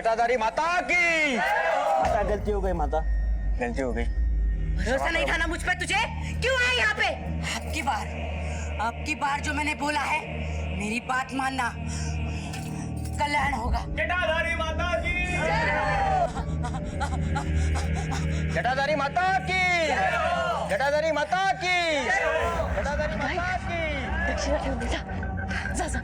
जटाधारी माता की। माता गलती हो गई, माता गलती हो गई। भरोसा नहीं था ना मुझ पे तुझे, क्यों आए यहाँ पे? आपकी बार जो मैंने बोला है, मेरी बात मानना, कल्याण होगा। जटाधारी माता की। जटाधारी माता की। जटाधारी माता की। जटाधारी माता की। दक्षिणा ठेवून दे, जा जा जा।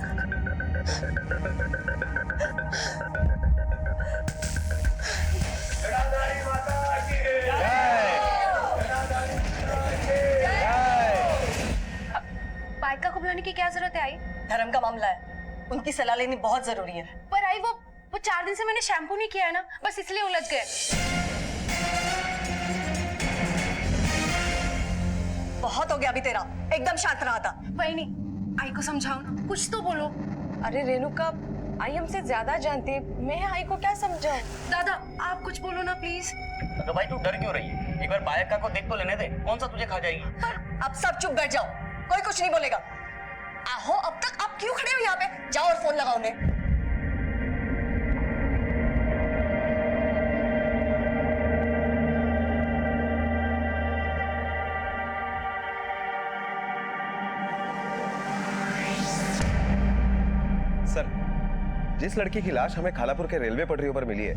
बाइका को बुलाने की क्या जरूरत है आई? धर्म का मामला है, उनकी सलाह लेनी बहुत जरूरी है। पर आई वो 4 दिन से मैंने शैम्पू नहीं किया है ना, बस इसलिए उलझ गए। बहुत हो गया अभी तेरा, एकदम शांत रहा था। वही नहीं, आई को समझाओ ना, कुछ तो बोलो। अरे रेणुका, आई हमसे ज्यादा जानती है, मैं आई को क्या समझाऊं? दादा आप कुछ बोलो ना प्लीज। तो भाई तू डर क्यों रही है? एक बार बायका को देख तो लेने दे, कौन सा तुझे खा जाएगी? अब सब चुप बैठ जाओ, कोई कुछ नहीं बोलेगा। आहो, अब तक आप क्यों खड़े हो यहाँ पे? जाओ और फोन लगाओ उन्हें। सर, जिस लड़की की लाश हमें खालापुर के रेलवे पटरियों पर मिली है,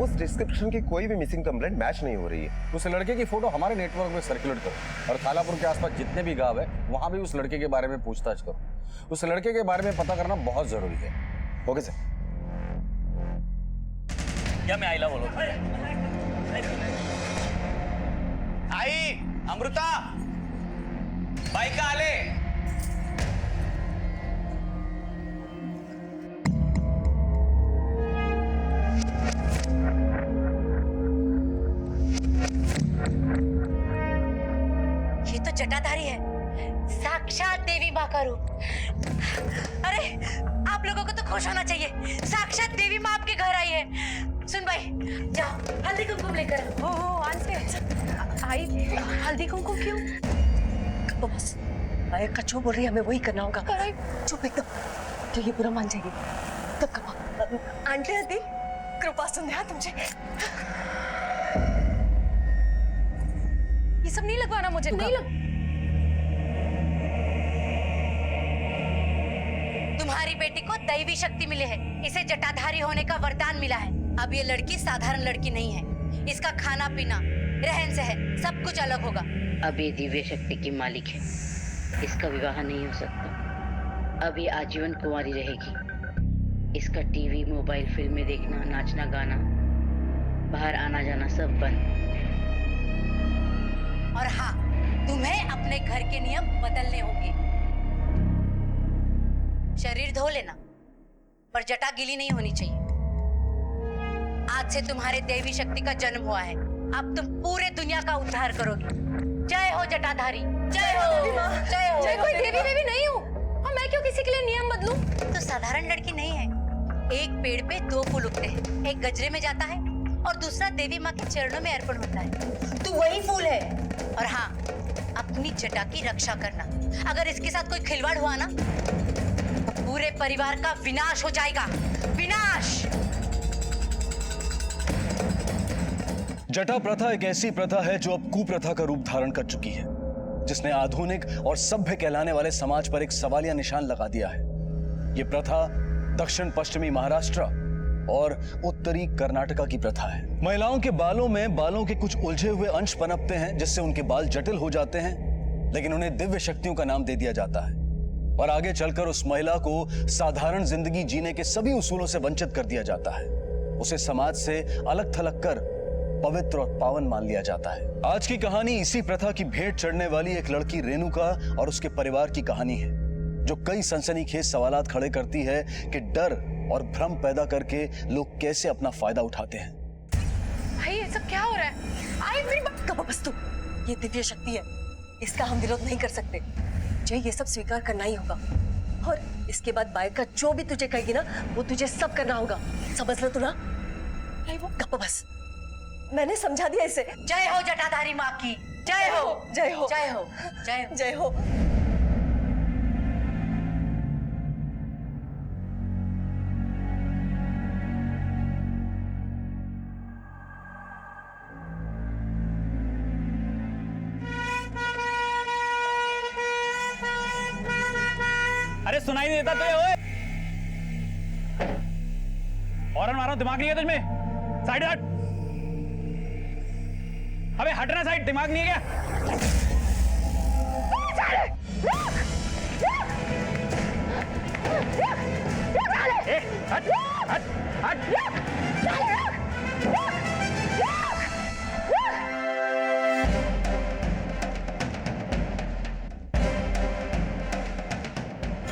उस डिस्क्रिप्शन की कोई भी मिसिंग कंप्लेंट मैच नहीं हो रही है। उस लड़के की फोटो हमारे नेटवर्क में सर्कुलेट करो और खालापुर के आसपास जितने भी गांव है वहां भी उस लड़के के बारे में पूछताछ करो। उस लड़के के बारे में पता करना बहुत जरूरी है। Okay sir. क्या मैं आईला बोलो? आई अमृता, बायका आले। ये तो जटाधारी है, साक्षात देवी माँ का रूप। अरे आप लोगों को तो खुश होना चाहिए, साक्षात देवी माँ आपके घर आई है। सुन भाई, जाओ हल्दी कुमकुम लेकर आओ। हो आंटी, आई हल्दी कुमकुम क्यों? बस बायका जो बोल रही है हमें वही करना होगा। चुप एकदम, तो ये बुरा मान जाएगी। तब कमा आंटी हल्दी कृपा संध्या तुमसे। ये सब नहीं लगवाना मुझे, नहीं लग। तुम्हारी बेटी को दैवी शक्ति मिली है, इसे जटाधारी होने का वरदान मिला है। अब ये लड़की साधारण लड़की नहीं है, इसका खाना पीना रहन सहन सब कुछ अलग होगा। अब ये दिव्य शक्ति की मालिक है, इसका विवाह नहीं हो सकता। अब ये आजीवन कुंवारी रहेगी। इसका टीवी मोबाइल फिल्में देखना, नाचना गाना, बाहर आना जाना सब बंद। और हाँ, तुम्हें अपने घर के नियम बदलने होंगे। शरीर धो लेना, पर जटा गीली नहीं होनी चाहिए। आज से तुम्हारे देवी शक्ति का जन्म हुआ है, अब तुम पूरे दुनिया का उद्धार करोगे। जय हो जटाधारी, जय हो, जय हो। मैं कोई देवी देवी नहीं हूँ, और मैं क्यों किसी के लिए नियम बदलूं? तो साधारण लड़की नहीं है। एक पेड़ पे 2 फूल उगते हैं, एक गजरे में जाता है और दूसरा देवी माँ के चरणों में अर्पण होता है। तू वही फूल है। और हाँ, अपनी जटा की रक्षा करना। अगर इसके साथ कोई खिलवाड़ हुआ ना, तो पूरे परिवार का विनाश हो जाएगा, विनाश। जटा प्रथा एक ऐसी प्रथा है जो अब कुप्रथा का रूप धारण कर चुकी है, जिसने आधुनिक और सभ्य कहलाने वाले समाज पर एक सवालिया निशान लगा दिया है। यह प्रथा दक्षिण पश्चिमी महाराष्ट्र और उत्तरी कर्नाटका की प्रथा है। महिलाओं के बालों में बालों के कुछ उलझे हुए अंश पनपते हैं, जिससे उनके बाल जटिल हो जाते हैं, लेकिन उन्हें दिव्य शक्तियों का नाम दे दिया जाता है और आगे चलकर उस महिला को साधारण जिंदगी जीने के सभी उसूलों से वंचित कर दिया जाता है। उसे समाज से अलग थलग कर पवित्र और पावन मान लिया जाता है। आज की कहानी इसी प्रथा की भेंट चढ़ने वाली एक लड़की रेणुका और उसके परिवार की कहानी है, जो कई सनसनीखेज सवालात खड़े करती है कि डर और भ्रम पैदा करके लोग कैसे अपना फायदा उठाते हैं। भाई ये सब क्या हो रहा है? आई मेरी बात कब बस तू, ये दिव्य शक्ति है, इसका हम विरोध नहीं कर सकते। तुझे ये सब स्वीकार करना ही होगा, और इसके बाद बायका जो भी तुझे कहेगी ना, वो तुझे सब करना होगा। समझ लो तू ना? वो कब बस, मैंने समझा दिया इसे। जय हो जटाधारी माँ की, जय हो, जय हो, जय हो, जय हो, जय हो। सुनाई नहीं देता तुझे? ओए हॉर्न मारो, दिमाग नहीं है तुझमें? साइड हट। अबे हटना साइड, दिमाग नहीं है क्या? ए, हट हट हट।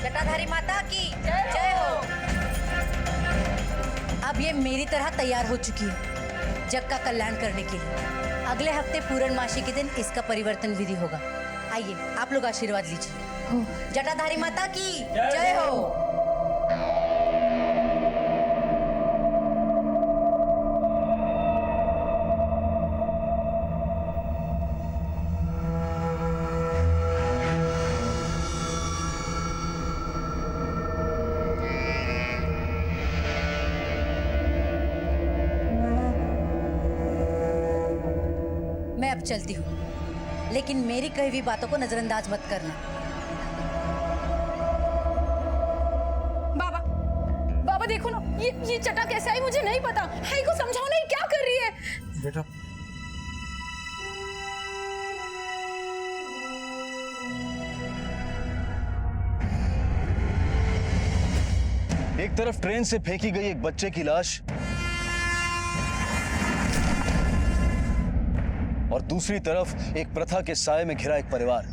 जटाधारी माता की जय हो। अब ये मेरी तरह तैयार हो चुकी है जग का कल्याण करने के लिए। अगले हफ्ते पूर्णमासी के दिन इसका परिवर्तन विधि होगा। आइए आप लोग आशीर्वाद लीजिए। जटाधारी माता की जय हो। मैं अब चलती हूँ, लेकिन मेरी कही हुई बातों को नजरअंदाज मत करना। बाबा बाबा देखो ना, ये जटा कैसे आई मुझे नहीं पता। हाई को समझाओ ना, ये क्या कर रही है? बेटा एक तरफ ट्रेन से फेंकी गई एक बच्चे की लाश और दूसरी तरफ एक प्रथा के साए में घिरा एक परिवार।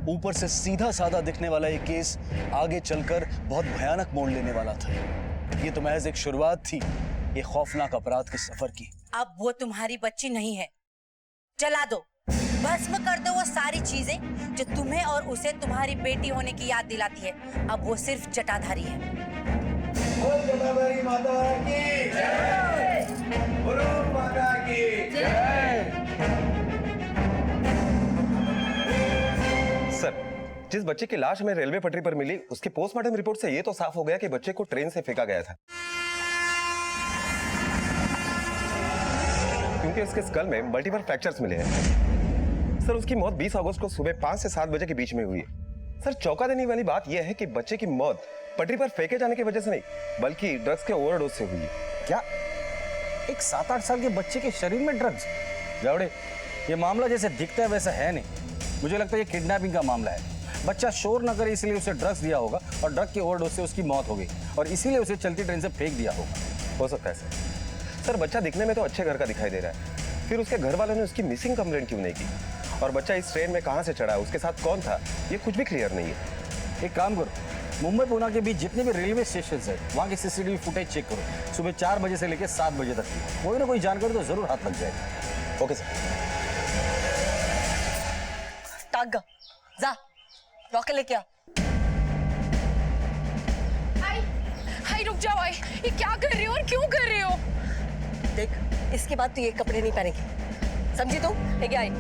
ऊपर से सीधा साधा दिखने वाला ये केस आगे चलकर बहुत भयानक मोड़ लेने वाला था। ये तो महज एक शुरुआत थी ये खौफनाक अपराध के सफर की। अब वो तुम्हारी बच्ची नहीं है, जला दो, भस्म कर दो वो सारी चीजें जो तुम्हें और उसे तुम्हारी बेटी होने की याद दिलाती है। अब वो सिर्फ जटाधारी है। जटाधारी माता की जय, गुरु माता की जय। सर, जिस बच्चे की लाश हमें रेलवे पटरी पर मिली उसके पोस्टमार्टम रिपोर्ट से ये तो साफ हो गया कि बच्चे को ट्रेन से फेंका गया था, क्योंकि उसके स्कल में मल्टीपल फ्रैक्चर्स मिले हैं। सर, उसकी मौत 20 अगस्त को सुबह 5 से 7 बजे के बीच में हुई है। सर, चौंका देने वाली बात यह है कि बच्चे की मौत पटरी पर फेंके जाने की वजह से नहीं, बल्कि ड्रग्स के ओवरडोज से हुई है। क्या एक 7-8 साल के बच्चे के शरीर में ड्रग्स? जावड़े, ये मामला जैसे दिखता है वैसा है नहीं। मुझे लगता है ये किडनैपिंग का मामला है। बच्चा शोर न करे इसलिए उसे ड्रग्स दिया होगा और ड्रग के ओवरडोज से उसकी मौत हो गई और इसीलिए उसे चलती ट्रेन से फेंक दिया होगा। हो सकता है सर। सर, बच्चा दिखने में तो अच्छे घर का दिखाई दे रहा है, फिर उसके घर वालों ने उसकी मिसिंग कंप्लेंट क्यों नहीं की? और बच्चा इस ट्रेन में कहां से चढ़ा, उसके साथ कौन था, ये कुछ भी क्लियर नहीं है। एक काम करो, मुंबई पुणे के बीच जितने भी रेलवे स्टेशन है वहाँ की सीसीटीवी फुटेज चेक करो। सुबह 4 बजे से लेकर 7 बजे तक की कोई ना कोई जानकारी तो जरूर हाथ लग जाएगी। Okay sir. टागा जा, रॉकेट लेके आ। हाई रुक जाओ। आई ये क्या कर रही हो और क्यों कर रही हो? देख, इसके बाद तू ये कपड़े नहीं पहनेगी, समझी तू? लेके आई।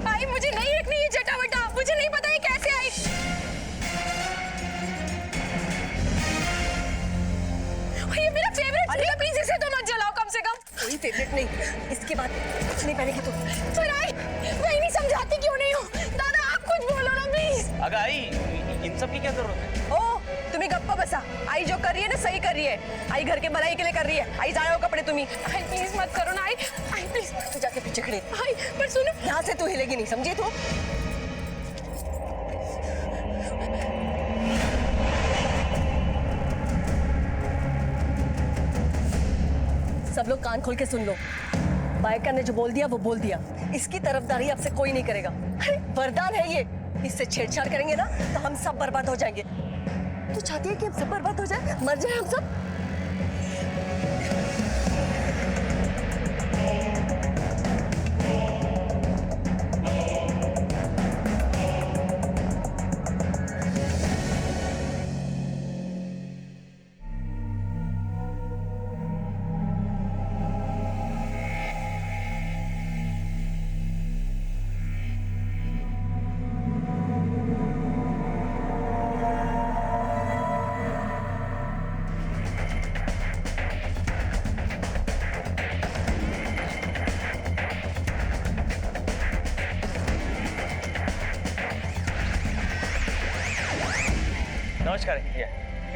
आई मुझे नहीं रखनी ये जटा वटा, मुझे नहीं पता ये कैसे आई। ये मेरा फेवरेट है, प्लीज इसे तो मत जलाओ कम से कम। कोई फेवरेट नहीं, इसके बाद कुछ नहीं पहनेगी तू। पर आई मैं नहीं समझाती क्यों नहीं हो? दादा आप कुछ बोलो ना प्लीज। अगर आई इन सब की क्या जरूरत है? ओ तुम्ही गप्पा बसा। आई जो कर रही है ना सही कर रही है। आई घर के भलाई के लिए कर रही है। आई जाए हो कपड़े तुम्ही। आई प्लीज मत करो ना। आई आई प्लीज तू जाके पीछे खड़ी। आई पर सुनो, यहाँ से तू हिलेगी नहीं, समझी तू? सब लोग कान खोल के सुन लो। बायका ने जो बोल दिया वो बोल दिया। इसकी तरफदारी अब से कोई नहीं करेगा। अरे वरदान है ये, इससे छेड़छाड़ करेंगे ना तो हम सब बर्बाद हो जाएंगे। तू चाहती है कि हम सब बर्बाद हो जाए, मर जाए हम सब?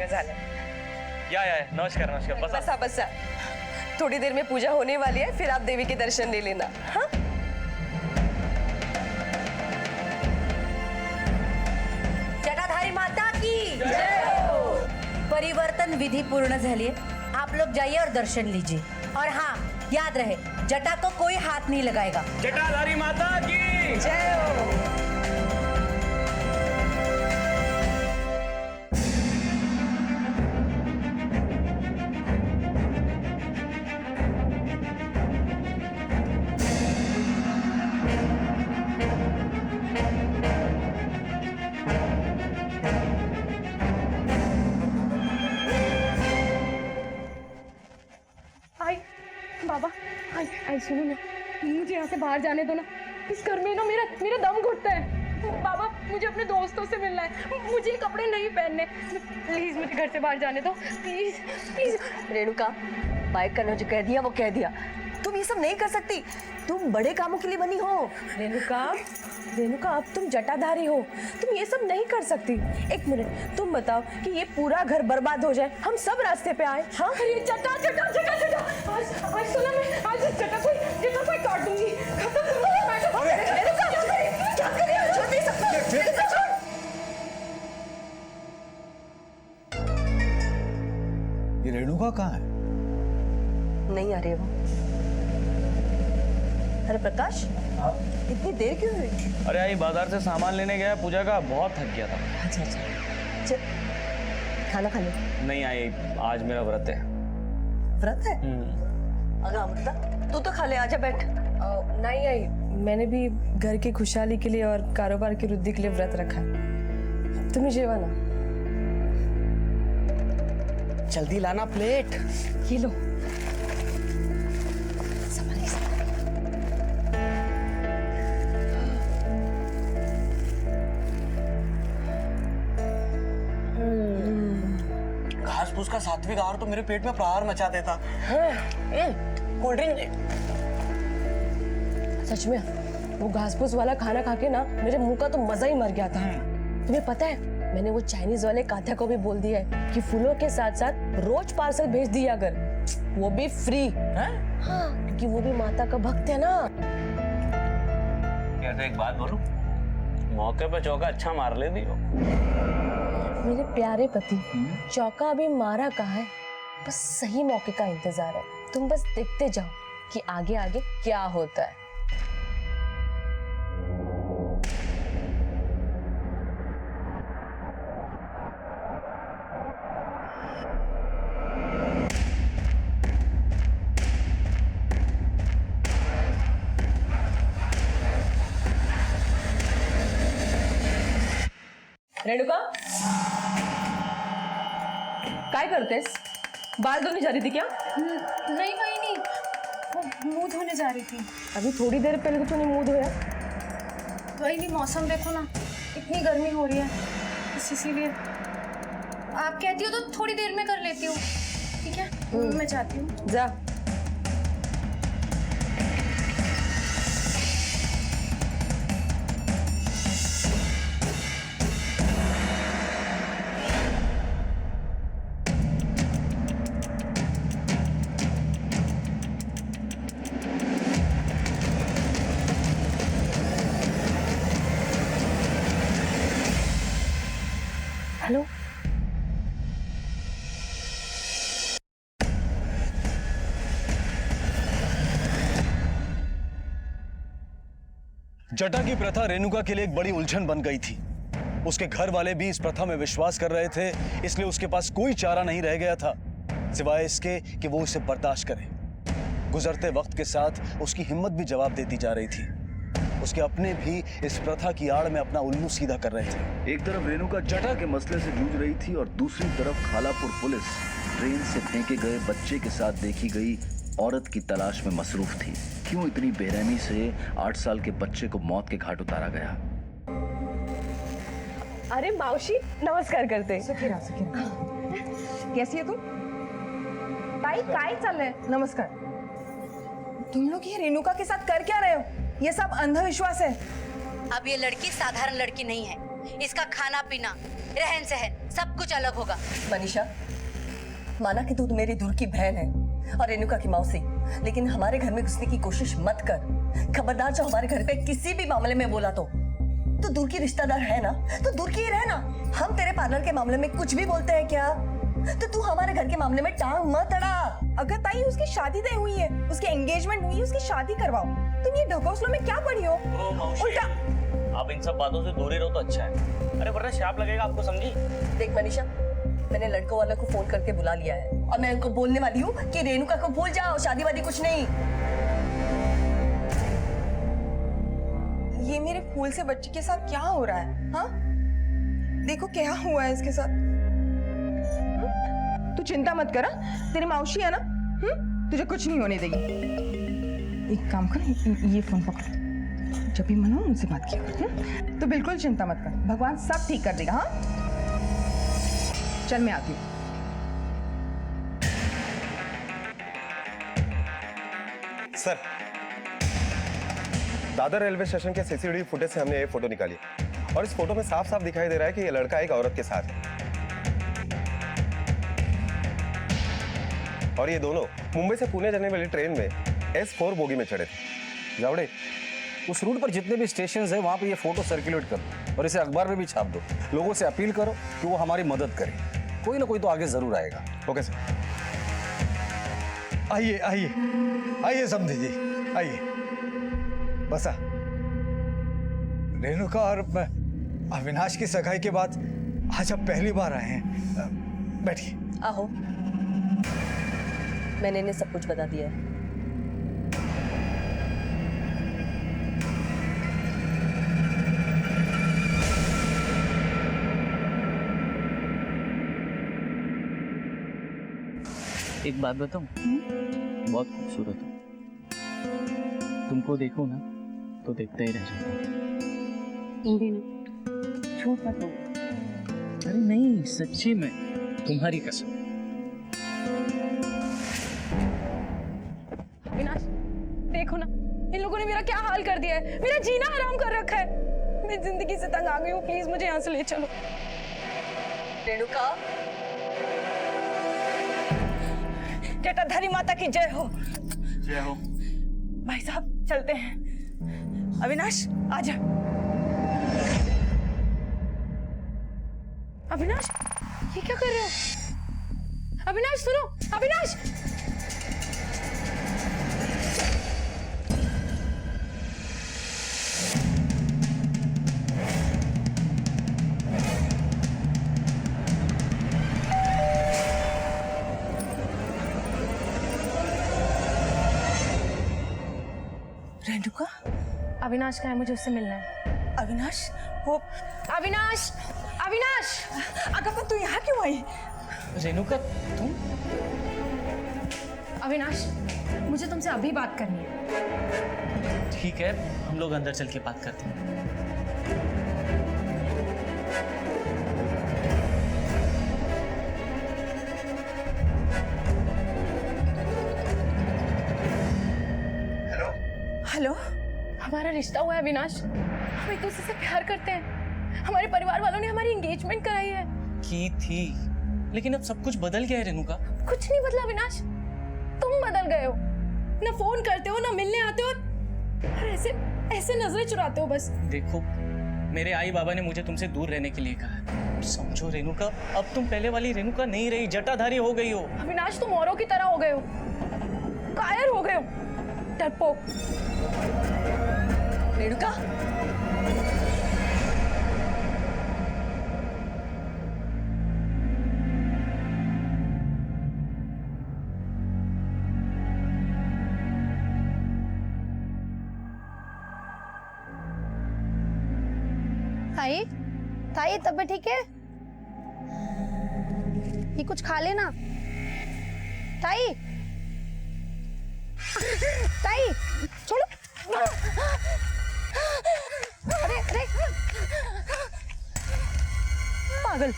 झालं. या नमस्कार नमस्कार बसा. बसा बसा. थोड़ी देर में पूजा होने वाली है, फिर आप देवी के दर्शन ले लेना. हाँ. जटाधारी माता की जय हो. परिवर्तन विधि पूर्ण झाली है. आप लोग जाइए और दर्शन लीजिए. और हाँ, याद रहे, जटा को कोई हाथ नहीं लगाएगा. जटाधारी माता की जय हो. बाबा आई सुनो ना, मुझे यहाँ से बाहर जाने दो ना. इस घर में ना मेरा दम घुटता है. बाबा मुझे अपने दोस्तों से मिलना है. मुझे कपड़े नहीं पहनने. प्लीज मुझे घर से बाहर जाने दो. Please please. रेणुका, बाइक का ने जो कह दिया वो कह दिया. तुम ये सब नहीं कर सकती. तुम बड़े कामों के लिए बनी हो. रेणुका अब तुम जटाधारी हो, तुम ये सब नहीं कर सकती. एक मिनट, तुम बताओ कि ये पूरा घर बर्बाद हो जाए, हम सब रास्ते पे आए. हाँ. अरे जटा जटा जटा जटा आज सुना मैं आज जटा कोई काट दूंगी. खत्म करूंगी मैं. रेणुका क्या कर रही हो? छोड़ नहीं सकती. रेणुका छोड़. ये रेणुका कहाँ है? नहीं आ रहे वो. अरे प्रकाश, इतनी देर क्यों हुई? अरे आई बाजार से सामान लेने गया पूजा का, बहुत थक गया था. अच्छा. चल खाना खा ले. नहीं आई, आज मेरा व्रत है. व्रत है? अगर अमृता तू तो खा ले. आजा बैठ. नहीं आई, मैंने भी घर की खुशहाली के लिए और कारोबार की वृद्धि के लिए व्रत रखा है. तुम्हें जेवाना. जल्दी लाना प्लेट. ये लो. घास फूस का सात्विक आहार तो मेरे पेट में प्रहार मचा देता. Cold drink. सच में वो घास फूस वाला खाना खा के ना मेरे मुंह का तो मजा ही मर गया था. तुम्हें पता है, मैंने वो चाइनीज वाले काथा को भी बोल दिया है कि फूलों के साथ साथ रोज पार्सल भेज दिया कर, वो भी फ्री. हाँ, क्योंकि वो भी माता का भक्त है ना. क्या तो एक बात बोलूं, मौके पे चौका अच्छा मार लेती हो. मेरे प्यारे पति, चौका अभी मारा कहाँ है, बस सही मौके का इंतजार है. तुम बस देखते जाओ कि आगे आगे क्या होता है. रेणुका, काय करतेस? बाल धोने जा रही थी क्या? नहीं वही नहीं, वो मुंह धोने जा रही थी. अभी थोड़ी देर पहले तो तूने मुंह धोया. वही नहीं, मौसम देखो ना, इतनी गर्मी हो रही है, इसीलिए आप कहती हो तो थोड़ी देर में कर लेती हूँ. ठीक है, मैं जाती हूँ. जा. हेलो. जटा की प्रथा रेणुका के लिए एक बड़ी उलझन बन गई थी. उसके घर वाले भी इस प्रथा में विश्वास कर रहे थे, इसलिए उसके पास कोई चारा नहीं रह गया था सिवाय इसके कि वो इसे बर्दाश्त करे. गुजरते वक्त के साथ उसकी हिम्मत भी जवाब देती जा रही थी. उसके अपने भी इस प्रथा की आड़ में अपना उल्लू सीधा कर रहे थे. एक तरफ रेणुका जटा के मसले से जूझ रही थी और दूसरी तरफ खालापुर पुलिस ट्रेन से फेंके गए बच्चे के साथ देखी गई औरत की तलाश में मसरूफ थी. क्यों इतनी बेरहमी से 8 साल के बच्चे को मौत के घाट उतारा गया? अरे मावशी, नमस्कार करते. सखीरा कैसी है तुम? ताई काय चाललंय? नमस्कार. तुम लोग ये रेणुका के साथ कर क्या रहे हो? ये सब अंधविश्वास है. अब ये लड़की साधारण लड़की नहीं है, इसका खाना पीना, रहन सहन सब कुछ अलग होगा। मनीषा, माना कि तू तो मेरी दूर की बहन है और रेणुका की मौसी, लेकिन हमारे घर में घुसने की कोशिश मत कर। खबरदार जो हमारे घर पे किसी भी मामले में बोला तो दूर की रिश्तेदार है ना, तो दूर की ही रहना। हम तेरे पार्लर के मामले में कुछ भी बोलते हैं क्या? तो तू हमारे घर के मामले में टांग मत अड़ा। अगर ताई उसकी शादी तय हुई है, उसकी एंगेजमेंट हुई है, उसकी शादी करवाओ। तुम ये ढकोसलों में क्या पड़ी हो? उल्टा आप इन सब बातों से दूर ही रहो तो अच्छा है। अरे वरना शाप लगेगा आपको, समझी? देख मनीषा, मैंने लड़कों वालों को फोन करके बुला लिया है और मैं उनको बोलने वाली हूँ कि रेणुका को भूल जाओ, शादी वादी कुछ नहीं। ये मेरे फूल से बच्चे के साथ क्या हो रहा है? हाँ, देखो क्या हुआ है इसके साथ। तू चिंता मत कर, तेरी मौसी है ना, तुझे कुछ नहीं होने देगी। एक काम कर, ये फोन पकड़, जब भी मन हो मुझसे बात किया कर। तो बिल्कुल चिंता मत कर, भगवान सब ठीक कर देगा। हाँ, चल मैं आती हूँ। सर, दादर रेलवे स्टेशन के सीसीटीवी फुटेज से हमने ये फोटो निकाली और इस फोटो में साफ साफ दिखाई दे रहा है कि ये लड़का एक औरत के साथ है और ये दोनों मुंबई से पुणे जाने वाली ट्रेन में S4 बोगी में चढ़े थे। जावड़े, उस रूट पर जितने भी स्टेशन है वहां पे ये फोटो सर्कुलेट करो और इसे अखबार में भी छाप दो। लोगों से अपील करो कि वो हमारी मदद करें, कोई ना कोई तो आगे जरूर आएगा। Okay sir. आइए आइए आइए समझी जी, आइए बसा। रेणुका और अविनाश की सगाई के बाद आज आप पहली बार आए हैं। बैठिए। आहो, मैंने इन्हें सब कुछ बता दिया है। एक बात बताऊं, बहुत खूबसूरत हो। तुमको देखो ना तो देखते ही रह जाता हूं। झूठ मत बोलो। अरे नहीं, सच्ची में, तुम्हारी कसम। अविनाश, देखो ना, इन लोगों ने मेरा क्या हाल कर दिया है। मेरा जीना हराम कर रखा है। मैं जिंदगी से तंग आ गई हूँ। प्लीज मुझे यहाँ से ले चलो। रेणुका, जटाधारी माता की जय हो। जय हो। भाई साहब चलते हैं। अविनाश आजा। अविनाश, ये क्या कर रहे हो? अविनाश सुनो, अविनाश। रेणुका, अविनाश का है, मुझे उससे मिलना है। अविनाश, वो अविनाश, अविनाश। अगर तू यहाँ क्यों आई? रेणुका, तुम? अविनाश, मुझे तुमसे अभी बात करनी है। ठीक है, हम लोग अंदर चल के बात करते हैं। हेलो, हमारा रिश्ता हुआ है अविनाश। हम एक दूसरे से प्यार करते हैं। हमारे परिवार वालों ने हमारी एंगेजमेंट कराई है। की थी, लेकिन अब सब कुछ बदल गया है रेणुका। कुछ नहीं बदला अविनाश, तुम बदल गए हो। ना फोन करते हो, ना मिलने आते हो और ऐसे ऐसे नजरें चुराते हो बस। देखो, मेरे आई बाबा ने मुझे तुमसे दूर रहने के लिए कहा है। समझो रेणुका, अब तुम पहले वाली रेणुका नहीं रही, जटाधारी हो गई हो। अविनाश, तुम औरों की तरह हो गए हो, कायर हो गए हो, डरपोक। रेणुका, ताई, ताई तबीयत ठीक है? ये कुछ खा लेना। ताई, ताई, छोड़ो। अरे अरे, पागल।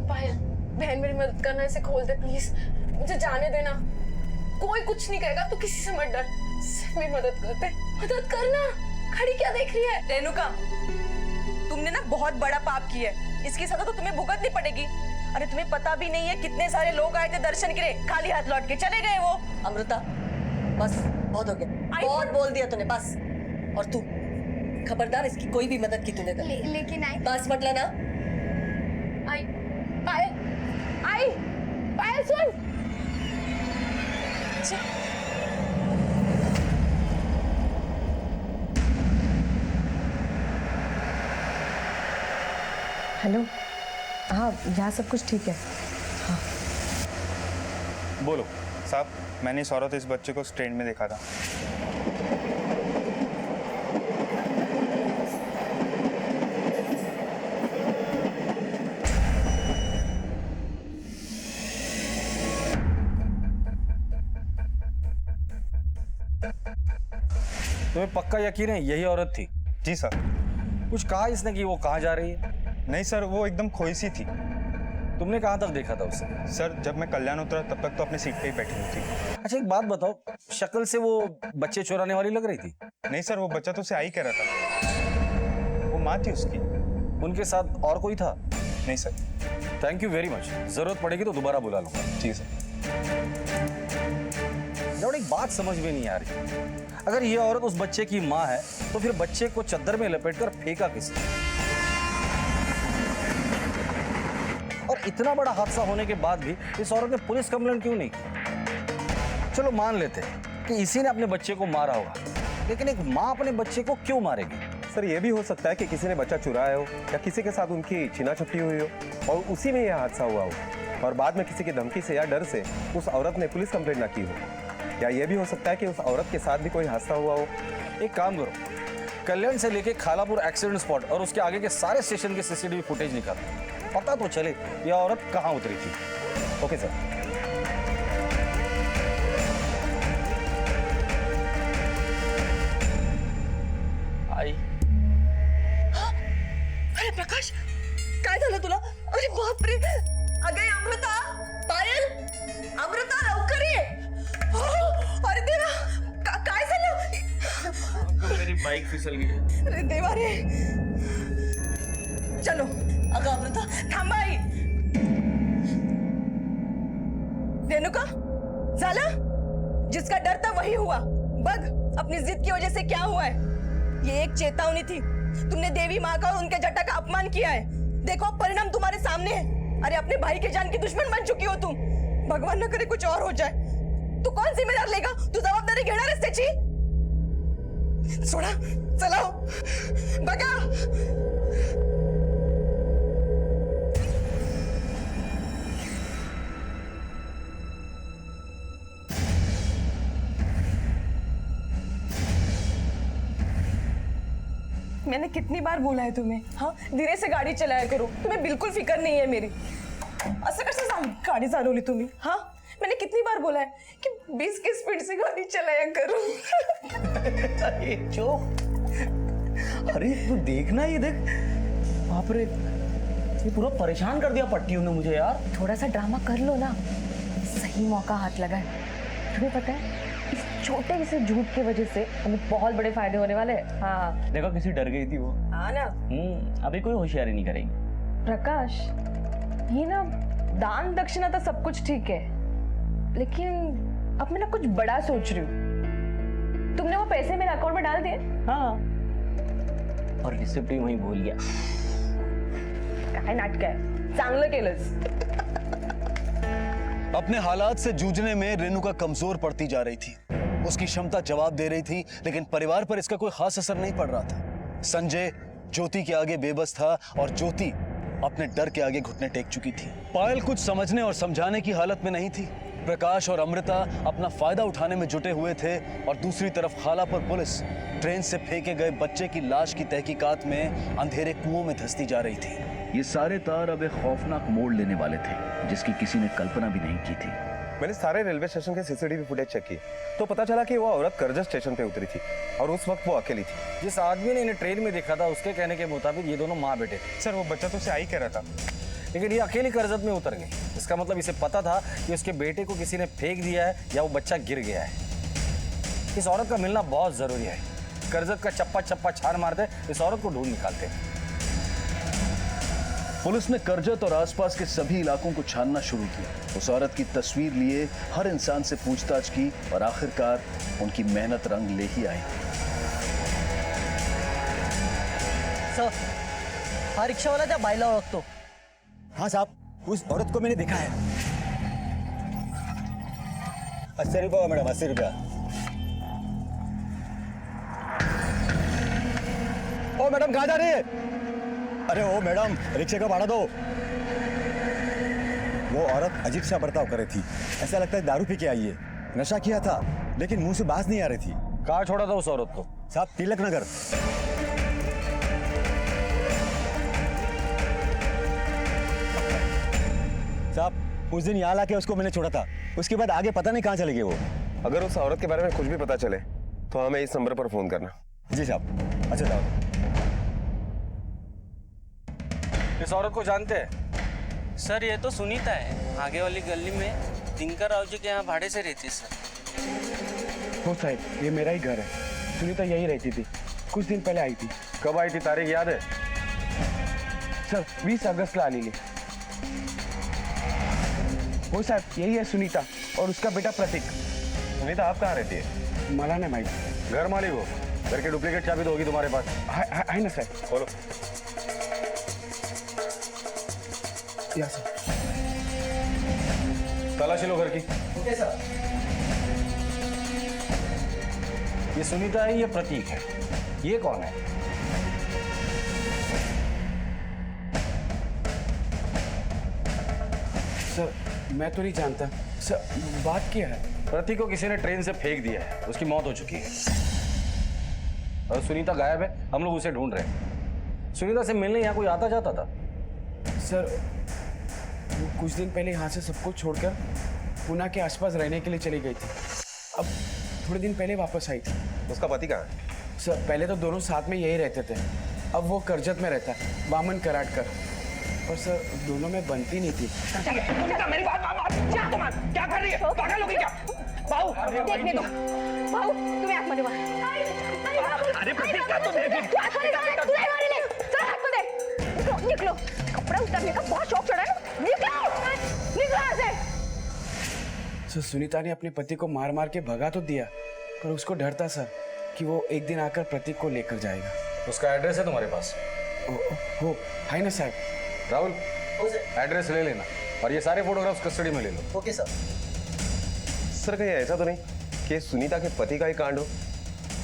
पायल, बहन मेरी मदद करना, इसे खोल दे प्लीज। मुझे जाने देना। कोई कुछ नहीं कहेगा, तू किसी से मत डर। मेरी मदद करते, मदद करना। खड़ी क्या देख रही है? रेणुका, तुमने ना बहुत बड़ा पाप किया है, इसकी सजा तो तुम्हें भुगतनी पड़ेगी। अरे तुम्हें पता भी नहीं है कितने सारे लोग आए थे दर्शन के लिए, खाली हाथ लौट के चले गए वो। अमृता, बस बहुत हो गया, बहुत बोल दिया तूने, बस। और तू खबरदार, इसकी कोई भी मदद की तूने तो। लेकिन आई बस मत लेना। आई पायल, आई पायल सुन। हेलो, हाँ यहाँ सब कुछ ठीक है। बोलो साहब, मैंने इस औरत इस बच्चे को उस ट्रेन में देखा था। तुम्हें पक्का यकीन है यही औरत थी? जी सर। कुछ कहा इसने कि वो कहाँ जा रही है? नहीं सर, वो एकदम खोई सी थी। तुमने कहाँ तक देखा था उसे? सर जब मैं कल्याण उतरा तब तक तो अपनी सीट पे ही बैठी हुई थी। अच्छा एक बात बताओ, शक्ल से वो बच्चे चुराने वाली लग रही थी? नहीं सर, वो बच्चा तो उसे आ ही कह रहा था। वो माँ थी उसकी। उनके साथ और कोई था? नहीं sir. Thank you very much, जरूरत पड़ेगी तो दोबारा बुला लूंगा। जी सर। जब एक बात समझ में नहीं आ रही, अगर ये औरत उस बच्चे की माँ है तो फिर बच्चे को चद्दर में लपेटकर फेंका किसने? और इतना बड़ा हादसा होने के बाद भी इस औरत ने पुलिस कंप्लेंट क्यों नहीं की? चलो मान लेते हैं कि इसी ने अपने बच्चे को मारा होगा, लेकिन एक माँ अपने बच्चे को क्यों मारेगी? सर ये भी हो सकता है कि किसी ने बच्चा चुराया हो या किसी के साथ उनकी छीना झपटी हुई हो और उसी में यह हादसा हुआ हो और बाद में किसी की धमकी से या डर से उस औरत ने पुलिस कंप्लेंट ना की हो। या ये भी हो सकता है कि उस औरत के साथ भी कोई हादसा हुआ हो। एक काम करो, कल्याण से लेके खालापुर एक्सीडेंट स्पॉट और उसके आगे के सारे स्टेशन के सीसीटीवी फुटेज निकालो, पता तो चले यह औरत कहाँ उतरी थी। Okay sir. आई अरे प्रकाश, काय झालं तुला? अरे बापरे, अगं अमृता, पायल, अमृता लवकर ये. अरे देवा, काय झालं? मेरी बाइक फिसल गई। अरे देवा रे. चलो. अगं अमृता, थांबा आई. रेणुका, झालं? जिसका डर था वही हुआ. बग, अपनी जिद की वजह से क्या हुआ है? ये एक चेतावनी थी. तुमने देवी माँ का और उनके जटा का अपमान किया है. देखो परिणाम तुम्हारे सामने है. अरे अपने भाई के जान की दुश्मन बन चुकी हो तुम. भगवान न करे कुछ और हो जाए. तू कौन जिम्मेदार लेगा? तू जबाबदारी घेणार आहेस त्याची? सोडा, चलाओ. बघा. मैंने कितनी बार बोला है तुम्हें, हाँ धीरे से गाड़ी चलाया करो. तुम्हें बिल्कुल फिक्र नहीं है मेरी. असं कसं गाड़ी चालवली तुम्ही? हाँ मैंने कितनी बार बोला है कि 20 की स्पीड से गाड़ी चलाया करो. अरे जो, अरे तू देखना, ये देख, बाप रे, ये पूरा परेशान कर दिया पट्टियों ने मुझे यार. थोड़ा सा ड्रामा कर लो ना, सही मौका हाथ लगा है. तुम्हें पता है इस छोटे से झूठ की वजह से हमें बहुत बड़े फायदे होने वाले हैं. हाँ देखो किसी डर गई थी वो. हाँ ना. अभी कोई होशियारी नहीं करेगी. प्रकाश, ये ना दान दक्षिणा तो सब कुछ ठीक है, लेकिन अब मैं ना कुछ बड़ा सोच रही हूँ. तुमने वो पैसे मेरे अकाउंट में डाल दिए? हाँ, और रिसिप्ट भी वहीं भूल गया. काय नाटक आहे, चांगलं केलंस. अपने हालात से जूझने में रेणुका कमजोर पड़ती जा रही थी. उसकी क्षमता जवाब दे रही थी, लेकिन परिवार पर इसका कोई खास असर नहीं पड़ रहा था. संजय ज्योति के आगे बेबस था और ज्योति अपने डर के आगे घुटने टेक चुकी थी. पायल कुछ समझने और समझाने की हालत में नहीं थी. प्रकाश और अमृता अपना फायदा उठाने में जुटे हुए थे और दूसरी तरफ खालापुर पुलिस ट्रेन से फेंके गए बच्चे की लाश की तहकीकात में अंधेरे कुओं में धंसती जा रही थी. ये सारे तार अब एक खौफनाक मोड़ लेने वाले थे, जिसकी किसी ने कल्पना भी नहीं की थी. मैंने सारे रेलवे स्टेशन के सीसीटीवी फुटेज चेक किए तो पता चला कि वो औरत करजत स्टेशन पे उतरी थी और उस वक्त वो अकेली थी. जिस आदमी ने इन्हें ट्रेन में देखा था उसके कहने के मुताबिक ये दोनों माँ बेटे थे. सर वो बच्चा तो उसे आ ही कह रहा था, लेकिन ये अकेली करजत में उतर गई. इसका मतलब इसे पता था कि उसके बेटे को किसी ने फेंक दिया है या वो बच्चा गिर गया है. इस औरत का मिलना बहुत जरूरी है। कर्जत का चप्पा चप्पा छान मारते इस औरत को ढूंढ निकालते। पुलिस ने करजत और आसपास के सभी इलाकों को छानना शुरू किया। उस औरत की तस्वीर लिए हर इंसान से पूछताछ की और आखिरकार उनकी मेहनत रंग ले ही आई। सर, हाँ रिक्शा वाला क्या बाइला औरत तो? हाँ साहब, उस औरत को मैंने देखा है। 80 रुपया मैडम, 80 रुपया। ओ मैडम कहाँ जा रही है? अरे ओ मैडम, रिक्शे का भाड़ा दो। वो औरत अजीब सा बर्ताव कर रही थी, ऐसा लगता है दारू पी के आई है। नशा किया था लेकिन मुंह से बात नहीं आ रही थी। कहाँ छोड़ा था उस औरत को? साहब तिलक नगर। साहब उस दिन यहाँ लाके उसको मैंने छोड़ा था, उसके बाद आगे पता नहीं कहाँ चले गए वो। अगर उस औरत के बारे में कुछ भी पता चले तो हमें इस नंबर पर फोन करना। जी साहब। अच्छा साहब, इस औरत को जानते हैं? सर ये तो सुनीता है, आगे वाली गली में दिनकर राव जी के यहाँ भाड़े से रहती है सर। हो साहब, ये मेरा ही घर है। सुनीता यही रहती थी, कुछ दिन पहले आई थी। कब आई थी, तारीख याद है? सर 20 अगस्त ला ली। वो साहब यही है सुनीता और उसका बेटा प्रतीक। सुनीता आप कहाँ रहती है? मला नहीं माहिती। घर मालिक हो? घर की डुप्लीकेट चाबी तो होगी तुम्हारे पास? है ना सर? बोलो। या सर। तलाशी लो घर की। Okay sir. ये सुनीता है, ये प्रतीक है, ये कौन है? सर मैं तो नहीं जानता सर, बात क्या है? प्रतीक को किसी ने ट्रेन से फेंक दिया है, उसकी मौत हो चुकी है और सुनीता गायब है। हम लोग उसे ढूंढ रहे हैं। सुनीता से मिलने यहाँ कोई आता जाता था? सर वो कुछ दिन पहले यहाँ से सबको छोड़कर पुणे के आसपास रहने के लिए चली गई थी। अब थोड़े दिन पहले वापस आई थी। उसका पति कहाँ है? सर पहले तो दोनों साथ में यही रहते थे, अब वो करजत में रहता है, बामन कराटकर। पर सर दोनों में बनती नहीं थी। मेरी बात क्या कर रही है? पागल हो गई क्या? बाऊ देखने दो। बाऊ तुम्हें आंख मत मार। अरे प्रतीक क्या तो देख। चलो हाथ को दे। निकलो। कपड़ा उतारने का बहुत शौक चढ़ा है। निकलो यहाँ से। सर सुनीता ने अपने पति को मार मार के भगा तो दिया, पर उसको डर था सर कि वो एक दिन आकर प्रतीक को लेकर जाएगा। उसका एड्रेस है तुम्हारे पास? हो है ना साहब? राहुल एड्रेस ले लेना और ये सारे फोटोग्राफ्स कस्टडी में ले लो। Okay sir. सर कहीं ऐसा तो नहीं कि सुनीता के पति का ही कांड हो?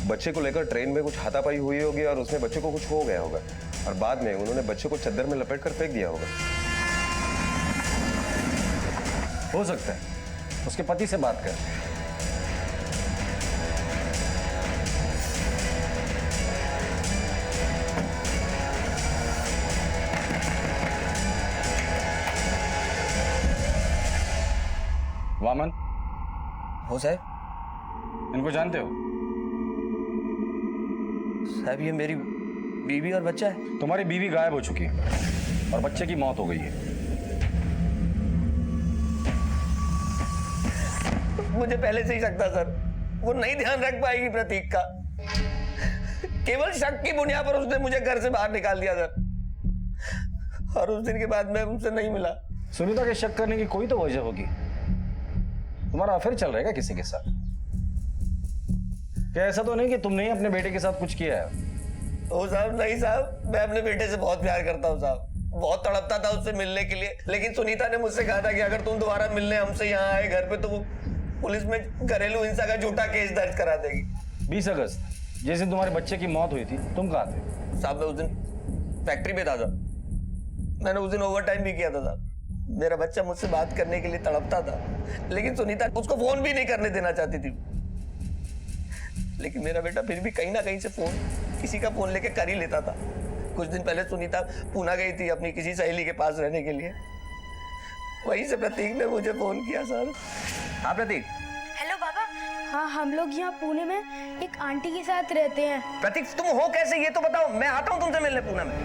बच्चे को लेकर ट्रेन में कुछ हाथापाई हुई होगी और उसमें बच्चे को कुछ हो गया होगा और बाद में उन्होंने बच्चे को चद्दर में लपेट कर फेंक दिया होगा। हो सकता है। उसके पति से बात कर। वामन हो साहब? इनको जानते हो? साहब ये मेरी बीवी और बच्चा है। तुम्हारी बीवी गायब हो चुकी है और बच्चे की मौत हो गई है। मुझे पहले से ही शक था सर, वो नहीं ध्यान रख पाएगी प्रतीक का। केवल शक की बुनियाद पर उसने मुझे घर से बाहर निकाल दिया सर, और उस दिन के बाद मैं उनसे नहीं मिला। सुनीता के शक करने की कोई तो वजह होगी। तुम्हारा अफेयर चल रहा है क्या किसी के साथ? क्या ऐसा तो नहीं कि तुमने ही अपने बेटे के साथ कुछ किया है? ओ साहब नहीं साहब, मैं अपने बेटे से बहुत प्यार करता हूँ साहब, बहुत तड़पता था उससे मिलने के लिए। लेकिन सुनीता ने मुझसे कहा था कि अगर तुम दोबारा मिलने हमसे यहाँ आए घर पे तो वो पुलिस में घरेलू हिंसा का झूठा केस दर्ज करा देगी। 20 अगस्त जिस दिन तुम्हारे बच्चे की मौत हुई थी, तुम कहाँ थे? साहब मैं उस दिन फैक्ट्री पे था साहब, मैंने उस दिन ओवर टाइम भी किया था साहब। मेरा बच्चा मुझसे बात करने के लिए तड़पता था, लेकिन सुनीता उसको फोन भी नहीं करने देना चाहती थी। लेकिन मेरा बेटा फिर भी कहीं ना कहीं से फोन, किसी का फोन लेके कर ही लेता था। कुछ दिन पहले सुनीता पुणे गई थी अपनी किसी सहेली के पास रहने के लिए, वहीं से प्रतीक ने मुझे फोन किया सर। हाँ प्रतीक। हेलो बाबा। हाँ हम लोग यहाँ पुणे में एक आंटी के साथ रहते हैं। प्रतीक तुम हो कैसे ये तो बताओ, मैं आता हूँ तुमसे मिलने पुणे में।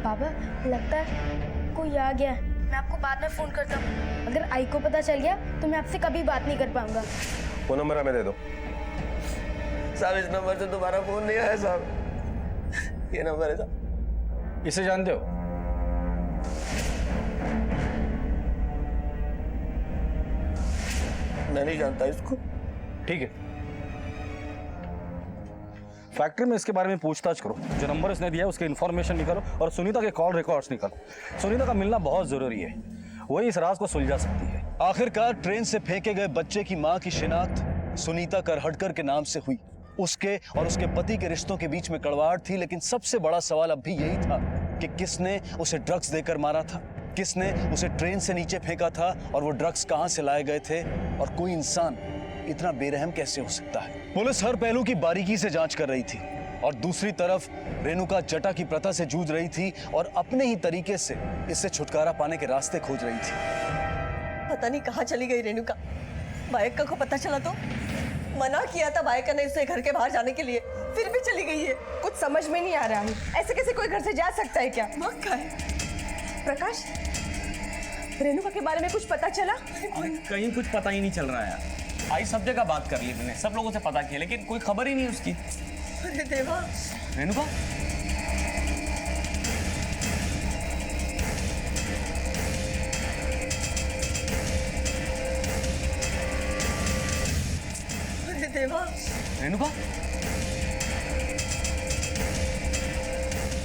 बाबा लगता है कोई आ गया है, मैं आपको बाद में फोन करता हूँ। अगर आई को पता चल गया तो मैं आपसे कभी बात नहीं कर पाऊंगा। वो नंबर हमें दे दो। साहब इस नंबर से दोबारा फोन नहीं आया साहब। ये नंबर है साहब। इसे जानते हो? मैं नहीं जानता इसको। ठीक है, फैक्ट्री में इसके बारे में पूछताछ करो, जो नंबर इसने दिया है उसकी इंफॉर्मेशन निकालो और सुनीता के कॉल रिकॉर्ड्स निकालो। सुनीता का मिलना बहुत जरूरी है, वही इस राज को सुलझा सकती है। आखिरकार ट्रेन से फेंके गए बच्चे की मां की शिनाख्त सुनीता करहटकर के नाम से हुई। उसके और उसके पति के रिश्तों के बीच में कड़वाहट थी, लेकिन सबसे बड़ा सवाल अब भी यही था कि किसने उसे ड्रग्स देकर मारा था, किसने उसे ट्रेन से नीचे फेंका था और वो ड्रग्स कहां से लाए गए थे, और कोई इंसान इतना बेरहम कैसे हो सकता है। पुलिस हर पहलू की बारीकी से जांच कर रही थी और दूसरी तरफ रेणुका जटा की प्रथा से जूझ रही थी और अपने ही तरीके से इससे छुटकारा पाने के रास्ते खोज रही थी। पता नहीं कहाँ चली गई रेणुका। बायका को पता चला तो मना किया था बायका ने उसे घर के बाहर जाने के लिए, फिर भी चली गई है। कुछ समझ में नहीं आ रहा है, ऐसे कैसे कोई घर से जा सकता है क्या? मक्का है। प्रकाश, रेणुका के बारे में कुछ पता चला? कहीं कुछ पता ही नहीं चल रहा है यार। आई सब जगह बात कर ली मैंने, सब लोगों से पता किया, लेकिन कोई खबर ही नहीं उसकी। अरे देवा, रेणुका अरे देवा, रेणुका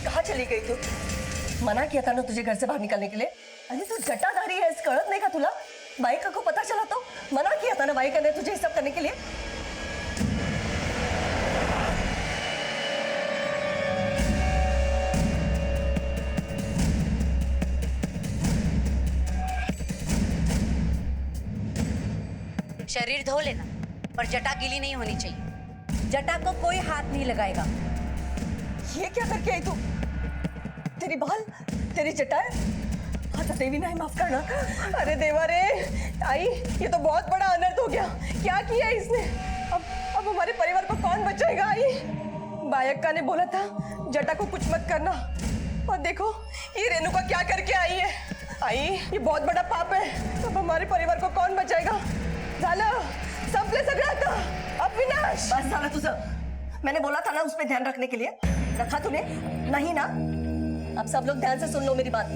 कहाँ चली गई तू? मना किया था ना तुझे घर से बाहर निकलने के लिए। अरे तू जटाधारी है, इसका कड़क नहीं का तुला? बाइका को पता चला तो मना किया था ना बाइका ने तुझे सब करने के लिए। शरीर धो लेना, पर जटा गीली नहीं होनी चाहिए। जटा को कोई हाथ नहीं लगाएगा। ये क्या करके आई तू? तेरी बाल, तेरी जटाएं। अच्छा देवी ना, माफ करना। अरे देवा रे, आई ये तो बहुत बड़ा अनर्थ हो गया। क्या किया इसने? अब हमारे परिवार को कौन बचाएगा? आई बायक्का ने बोला था जटा को कुछ मत करना, और देखो ये रेणुका क्या करके आई है। आई ये बहुत बड़ा पाप है। अब हमारे परिवार को कौन बचाएगा? झालं, संपले सगळं आता। अविनाश, बस झालं तुझं। मैंने बोला था ना उस पर ध्यान रखने के लिए, रखा तूने? नहीं ना? अब सब लोग ध्यान से सुन लो मेरी बात।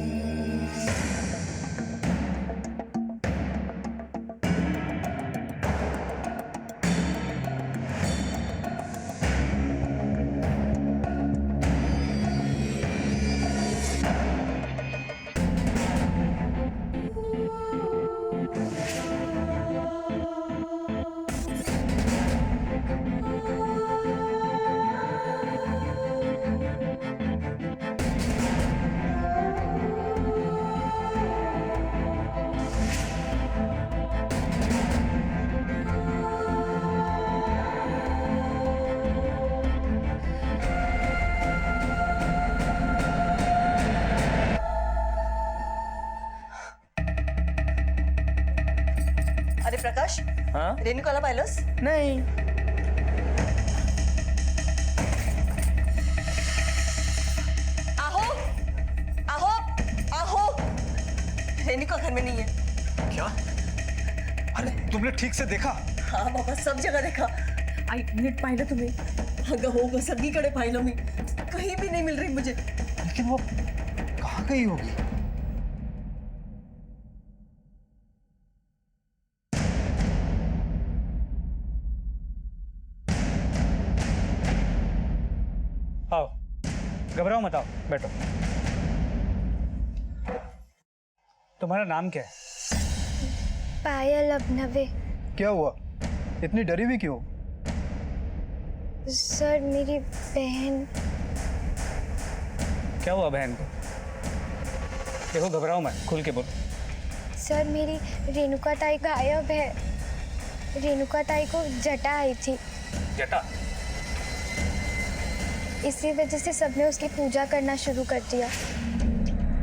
अरे प्रकाश, हाँ रेणुकाला पाहिलंस? नहीं। आहो, आहो, आहो, रेणुका घर में नहीं है। क्या? अरे तुमने ठीक से देखा? हाँ बाबा, सब जगह देखा। आई नीट पाहिलं तुम्ही? अगं हो गं, सगळीकडे पाहिलं मी, कहीं भी नहीं मिल रही मुझे। लेकिन वो कहाँ गई होगी? आओ, घबराओ मत, आओ बैठो। तुम्हारा नाम क्या है? पायल अभिनवे। क्या हुआ? इतनी डरी हुई क्यों? सर मेरी बहन। क्या हुआ बहन को? देखो घबराओ मत, खुल के बोलो। सर मेरी रेणुका ताई गायब है। रेणुका ताई को जटा आई थी। जटा? इसी वजह से सबने उसकी पूजा करना शुरू कर दिया,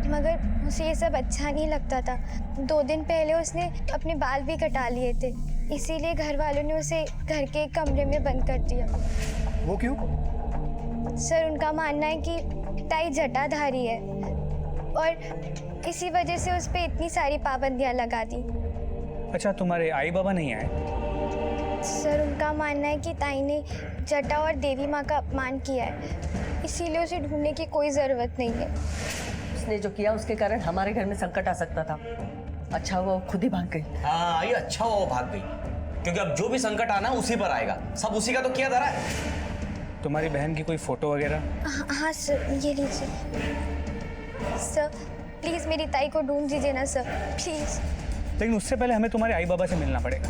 मगर उसे ये सब अच्छा नहीं लगता था। 2 दिन पहले उसने अपने बाल भी कटा लिए थे, इसीलिए घर वालों ने उसे घर के एक कमरे में बंद कर दिया। वो क्यों? सर उनका मानना है कि ताई जटाधारी है और इसी वजह से उस पर इतनी सारी पाबंदियां लगा दी। अच्छा, तुम्हारे आई बाबा नहीं आए? सर उनका मानना है कि ताई ने जटा और देवी माँ का अपमान किया है, इसीलिए उसे ढूंढने की कोई ज़रूरत नहीं है। उसने जो किया उसके कारण हमारे घर में संकट आ सकता था। अच्छा हुआ वो खुद ही भाग गई। हाँ, ये अच्छा हुआ वो भाग गई, क्योंकि अब जो भी संकट आना उसी पर आएगा। सब उसी का तो किया धरा है। तुम्हारी बहन की कोई फोटो वगैरह? हाँ सर, ये लीजिए। सर प्लीज़ मेरी ताई को ढूंढ दीजिए ना सर, प्लीज़। लेकिन उससे पहले हमें तुम्हारे आई बाबा से मिलना पड़ेगा।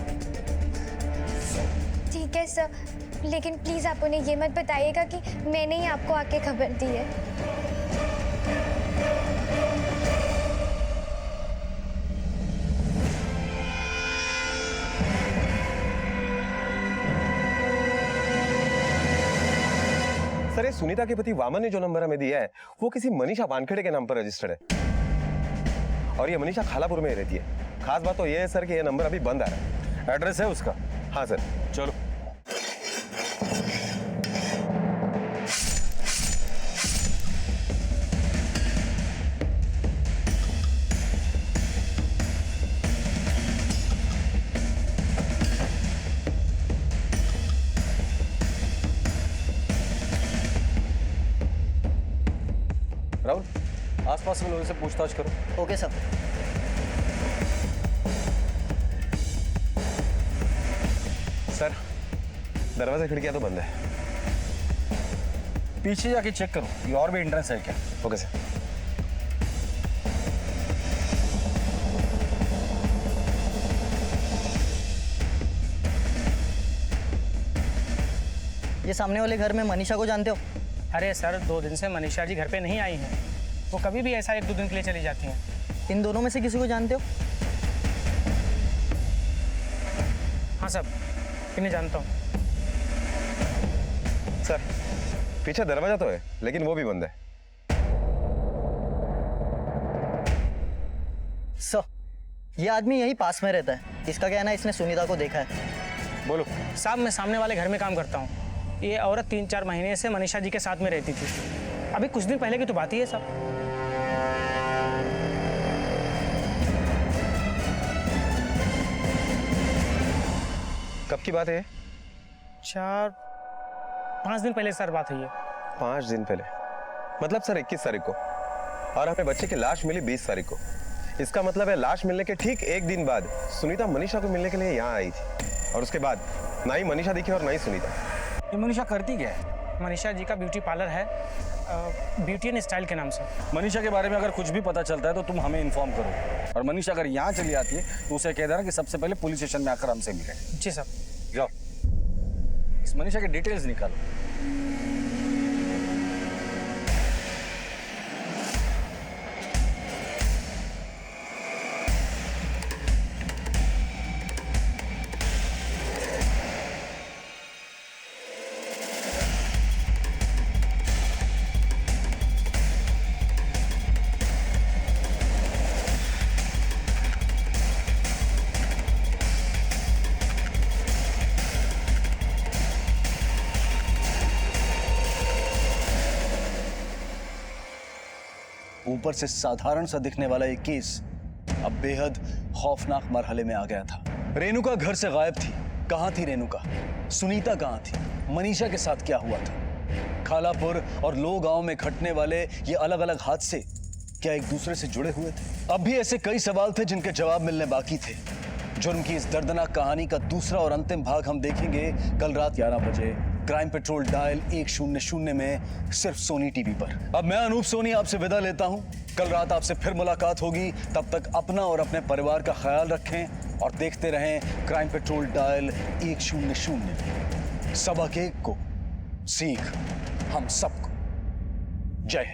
ठीक है सर, लेकिन प्लीज़ आप उन्हें ये मत बताइएगा कि मैंने ही आपको आके खबर दी है। सर, ये सुनीता के पति वामन ने जो नंबर हमें दिया है वो किसी मनीषा वानखेड़े के नाम पर रजिस्टर्ड है, और ये मनीषा खालापुर में ही रहती है। खास बात तो ये है सर कि ये नंबर अभी बंद आ रहा है। एड्रेस है उसका? हाँ सर। चलो। राहुल, आसपास के लोगों से पूछताछ करो। Okay sir. सर, दरवाजा खिड़कियां तो बंद है। पीछे जाके चेक करो, ये और भी एंट्रेंस है क्या? Okay sir. ये सामने वाले घर में मनीषा को जानते हो? अरे सर, 2 दिन से मनीषा जी घर पे नहीं आई हैं। वो कभी भी ऐसा 1-2 दिन के लिए चली जाती हैं। इन दोनों में से किसी को जानते हो? हाँ सर, इन्हें जानता हूँ। सर, पीछे दरवाजा तो है लेकिन वो भी बंद है। सर, ये आदमी यही पास में रहता है। इसका कहना है इसने सुनीता को देखा है। बोलो साहब, मैं सामने वाले घर में काम करता हूँ। ये औरत 3-4 महीने से मनीषा जी के साथ में रहती थी। अभी कुछ दिन पहले की तो बात ही है साहब। कब की बात है? 4-5 दिन पहले सर बात हुई है। 5 दिन पहले मतलब सर 21 तारीख को, और हमें बच्चे की लाश मिली 20 तारीख को। इसका मतलब है लाश मिलने के ठीक 1 दिन बाद सुनीता मनीषा को मिलने के लिए यहाँ आई थी, और उसके बाद ना ही मनीषा दिखी और ना ही सुनीता। ये मनीषा करती क्या है? मनीषा जी का ब्यूटी पार्लर है, ब्यूटी एंड स्टाइल के नाम से। मनीषा के बारे में अगर कुछ भी पता चलता है तो तुम हमें इन्फॉर्म करो, और मनीषा अगर यहाँ चली आती है तो उसे कह देना कि सबसे पहले पुलिस स्टेशन में आकर हमसे मिले। जी सर। जाओ, इस मनीषा की डिटेल्स निकालो। ऊपर से साधारण सा दिखने वाला ये केस अब बेहद खौफनाक मरहले में आ गया था। रेणुका घर से गायब थी। कहां थी रेणुका? सुनीता कहां थी? मनीषा के साथ क्या हुआ था? खालापुर और लो गांव में घटने वाले ये अलग अलग हादसे क्या एक दूसरे से जुड़े हुए थे? अब भी ऐसे कई सवाल थे जिनके जवाब मिलने बाकी थे। जुर्म की इस दर्दनाक कहानी का दूसरा और अंतिम भाग हम देखेंगे कल रात 11 बजे क्राइम पेट्रोल डायल 100 में, सिर्फ सोनी टीवी पर। अब मैं अनूप सोनी आपसे विदा लेता हूं। कल रात आपसे फिर मुलाकात होगी। तब तक अपना और अपने परिवार का ख्याल रखें और देखते रहें क्राइम पेट्रोल डायल 100। सबक एक को, सीख हम सबको। जय हिंद।